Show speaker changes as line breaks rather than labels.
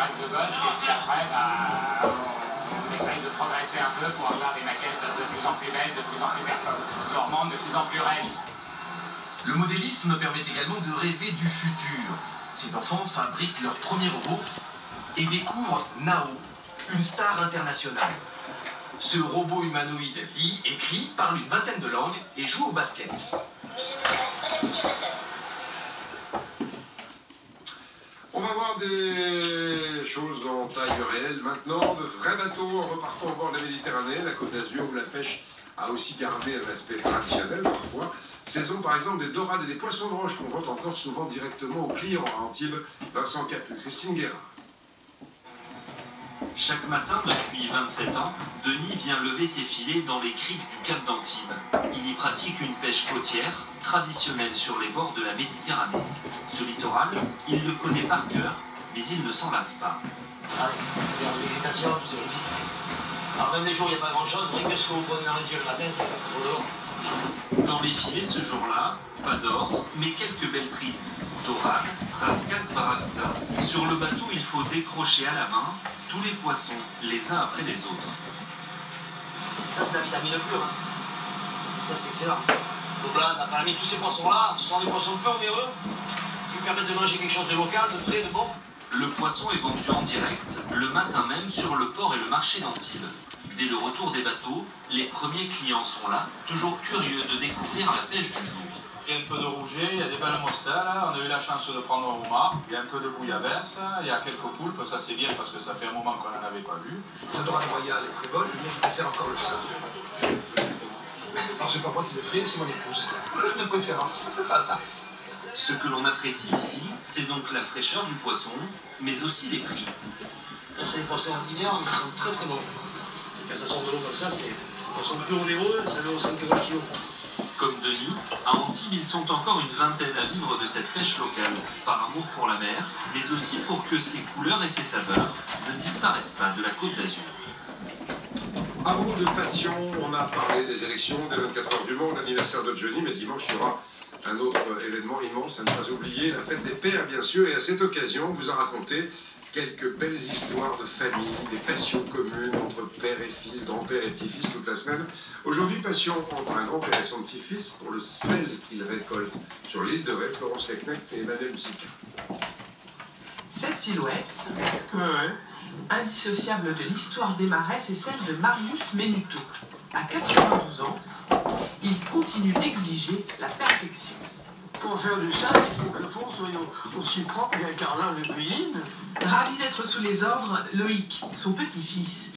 rêves de gosse, et puis après, on essaye de progresser un peu pour avoir des maquettes de plus en plus belles, de plus en plus performantes, de plus en plus réalistes.
Le modélisme permet également de rêver du futur. Ces enfants fabriquent leur premier robot et découvrent Nao, une star internationale. Ce robot humanoïde lit, écrit, parle une vingtaine de langues et joue au basket.
On va voir des choses en taille réelle maintenant, de vrais bateaux en repartant au bord de la Méditerranée, la Côte d'Azur où la pêche a aussi gardé un aspect traditionnel parfois. Saison par exemple des dorades et des poissons de roche qu'on vend encore souvent directement aux clients à Antibes. Vincent Capu, Christine Guérard.
Chaque matin, depuis 27 ans, Denis vient lever ses filets dans les criques du Cap d'Antibes. Il y pratique une pêche côtière, traditionnelle sur les bords de la Méditerranée. Ce littoral, il le connaît par cœur, mais il ne s'en lasse pas.
Ah, la végétation, c'est magnifique. Alors même les jours, il n'y a pas grand-chose, rien que ce que vous prenez dans les yeux le matin, c'est trop dehors.
Dans les filets ce jour-là, pas d'or, mais quelques belles prises. Dorade, rascasse, barracuda. Sur le bateau, il faut décrocher à la main tous les poissons, les uns après les autres.
Ça, c'est la vitamine pure. Hein. Ça, c'est excellent. Donc là, on a mis tous ces poissons-là. Ce sont des poissons peu onéreux qui permettent de manger quelque chose de local, de frais, de bon.
Le poisson est vendu en direct, le matin même, sur le port et le marché d'Antibes. Dès le retour des bateaux, les premiers clients sont là, toujours curieux de découvrir la pêche du jour.
Il y a un peu de rouget, il y a des belles mostelles, on a eu la chance de prendre un homard, il y a un peu de bouillabaisse, il y a quelques poulpes, ça c'est bien parce que ça fait un moment qu'on n'en avait pas vu.
La dorade royale est très bonne, mais je préfère encore le sable. Alors c'est pas moi qui le fais, c'est mon épouse, de préférence.
Ce que l'on apprécie ici, c'est donc la fraîcheur du poisson, mais aussi les prix.
Là, c'est des poissons ordinaires, mais qui sont très très bons. Et quand ça sort de l'eau comme ça, c'est des poissons peu onéreux, ça vaut 5 € le kilo.
Comme Denis, à Antibes, ils sont encore une vingtaine à vivre de cette pêche locale, par amour pour la mer, mais aussi pour que ses couleurs et ses saveurs ne disparaissent pas de la Côte d'Azur.
À propos de passion, on a parlé des élections, des 24 heures du Mans, l'anniversaire de Johnny, mais dimanche il y aura un autre événement immense à ne pas oublier, la fête des pères bien sûr, et à cette occasion on vous a raconté quelques belles histoires de famille, des passions communes entre père et fils, grand-père et petit-fils toute la semaine. Aujourd'hui, passion entre un grand-père et son petit-fils pour le sel qu'il récolte sur l'île de Ré, Florence Lecnec et Emmanuel Moussica.
Cette silhouette, indissociable de l'histoire des Marais, c'est celle de Marius Menuto. À 92 ans, il continue d'exiger la perfection.
Pour faire du sable, il faut que le fond soit aussi propre qu'un carrelage de cuisine.
Ravi d'être sous les ordres, Loïc, son petit-fils,